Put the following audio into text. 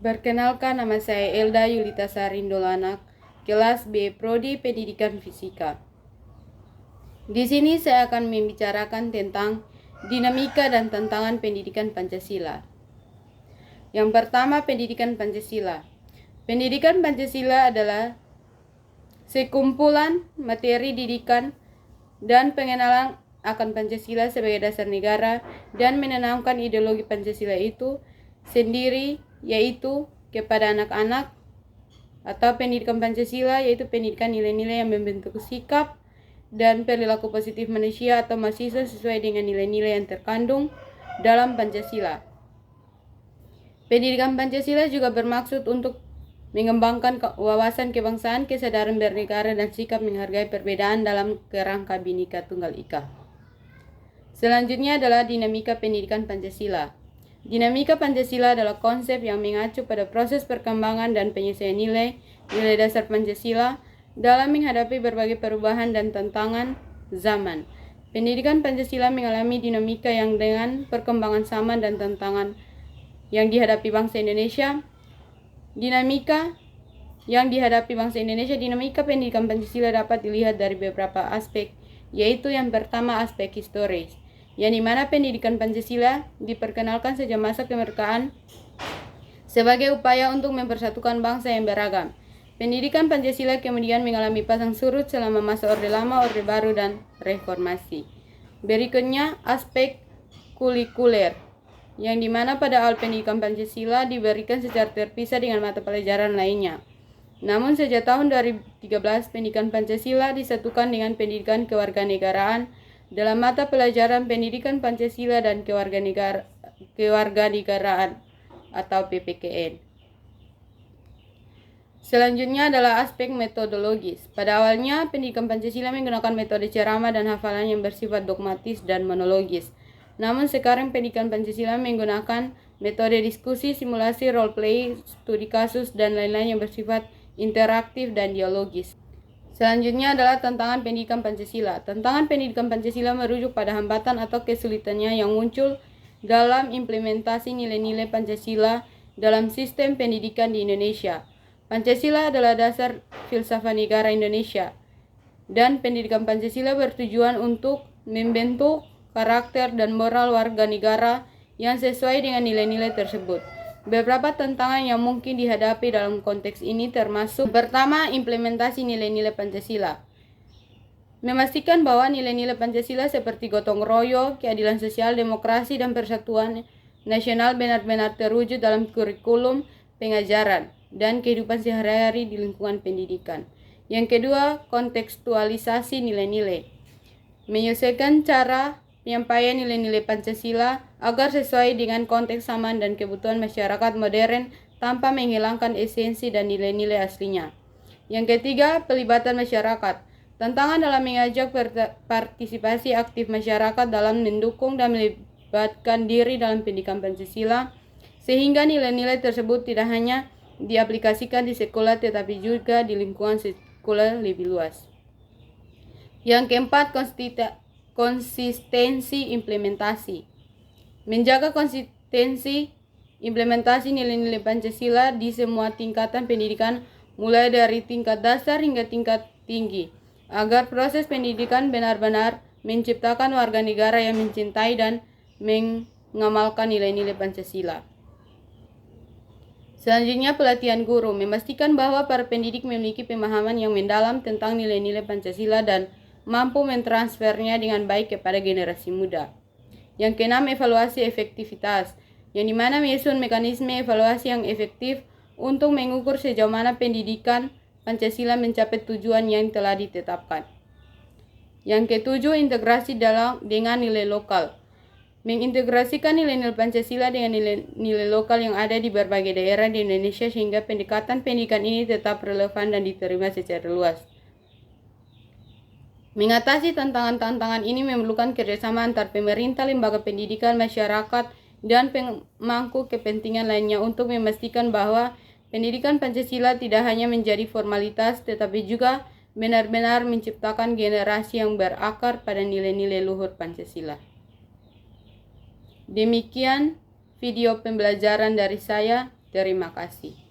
Perkenalkan, nama saya Elda Yulita Sarindolanak, kelas B Prodi Pendidikan Fisika. Di sini saya akan membicarakan tentang dinamika dan tantangan pendidikan Pancasila. Yang pertama, pendidikan Pancasila. Pendidikan Pancasila adalah sekumpulan materi didikan dan pengenalan akan Pancasila sebagai dasar negara dan menanamkan ideologi Pancasila itu sendiri, yaitu kepada anak-anak, atau pendidikan Pancasila yaitu pendidikan nilai-nilai yang membentuk sikap dan perilaku positif manusia atau mahasiswa sesuai dengan nilai-nilai yang terkandung dalam Pancasila. Pendidikan Pancasila juga bermaksud untuk mengembangkan wawasan kebangsaan, kesadaran bernegara, dan sikap menghargai perbedaan dalam kerangka Bhinneka Tunggal Ika. Selanjutnya adalah dinamika pendidikan Pancasila. Dinamika Pancasila adalah konsep yang mengacu pada proses perkembangan dan penyelesaian nilai dasar Pancasila dalam menghadapi berbagai perubahan dan tantangan zaman. Pendidikan Pancasila mengalami dinamika yang dengan perkembangan zaman dan tantangan yang dihadapi bangsa Indonesia. Dinamika pendidikan Pancasila dapat dilihat dari beberapa aspek, yaitu yang pertama aspek historis, yang dimana pendidikan Pancasila diperkenalkan sejak masa kemerdekaan sebagai upaya untuk mempersatukan bangsa yang beragam. Pendidikan Pancasila kemudian mengalami pasang surut selama masa Orde Lama, Orde Baru, dan Reformasi. Berikutnya aspek kurikuler, yang dimana pada awal pendidikan Pancasila diberikan secara terpisah dengan mata pelajaran lainnya. Namun sejak tahun 2013 pendidikan Pancasila disatukan dengan pendidikan kewarganegaraan dalam mata pelajaran pendidikan Pancasila dan kewarganegaraan atau PPKN. Selanjutnya adalah aspek metodologis. Pada awalnya, pendidikan Pancasila menggunakan metode ceramah dan hafalan yang bersifat dogmatis dan monologis. Namun sekarang pendidikan Pancasila menggunakan metode diskusi, simulasi, role play, studi kasus, dan lain-lain yang bersifat interaktif dan dialogis. Selanjutnya adalah tantangan pendidikan Pancasila. Tantangan pendidikan Pancasila merujuk pada hambatan atau kesulitannya yang muncul dalam implementasi nilai-nilai Pancasila dalam sistem pendidikan di Indonesia. Pancasila adalah dasar filsafat negara Indonesia, dan pendidikan Pancasila bertujuan untuk membentuk karakter dan moral warga negara yang sesuai dengan nilai-nilai tersebut. Beberapa tantangan yang mungkin dihadapi dalam konteks ini termasuk: pertama, implementasi nilai-nilai Pancasila. Memastikan bahwa nilai-nilai Pancasila seperti gotong royong, keadilan sosial, demokrasi, dan persatuan nasional benar-benar terwujud dalam kurikulum pengajaran dan kehidupan sehari-hari di lingkungan pendidikan. Yang kedua, kontekstualisasi nilai-nilai. Menyesuaikan cara penyampaian nilai-nilai Pancasila agar sesuai dengan konteks zaman dan kebutuhan masyarakat modern tanpa menghilangkan esensi dan nilai-nilai aslinya. Yang ketiga, pelibatan masyarakat. Tantangan dalam mengajak partisipasi aktif masyarakat dalam mendukung dan melibatkan diri dalam pendidikan Pancasila, sehingga nilai-nilai tersebut tidak hanya diaplikasikan di sekolah tetapi juga di lingkungan sekolah lebih luas. Yang keempat, konsistensi implementasi. Menjaga konsistensi implementasi nilai-nilai Pancasila di semua tingkatan pendidikan, mulai dari tingkat dasar hingga tingkat tinggi, agar proses pendidikan benar-benar menciptakan warga negara yang mencintai dan mengamalkan nilai-nilai Pancasila. Selanjutnya, pelatihan guru. Memastikan bahwa para pendidik memiliki pemahaman yang mendalam tentang nilai-nilai Pancasila dan mampu mentransfernya dengan baik kepada generasi muda. Yang keenam, evaluasi efektivitas, yang dimana menyusun mekanisme evaluasi yang efektif untuk mengukur sejauh mana pendidikan Pancasila mencapai tujuan yang telah ditetapkan. Yang ketujuh, integrasi dengan nilai lokal. Mengintegrasikan nilai-nilai Pancasila dengan nilai lokal yang ada di berbagai daerah di Indonesia sehingga pendekatan pendidikan ini tetap relevan dan diterima secara luas. Mengatasi tantangan-tantangan ini memerlukan kerjasama antar pemerintah, lembaga pendidikan, masyarakat, dan pemangku kepentingan lainnya untuk memastikan bahwa pendidikan Pancasila tidak hanya menjadi formalitas tetapi juga benar-benar menciptakan generasi yang berakar pada nilai-nilai luhur Pancasila. Demikian video pembelajaran dari saya. Terima kasih.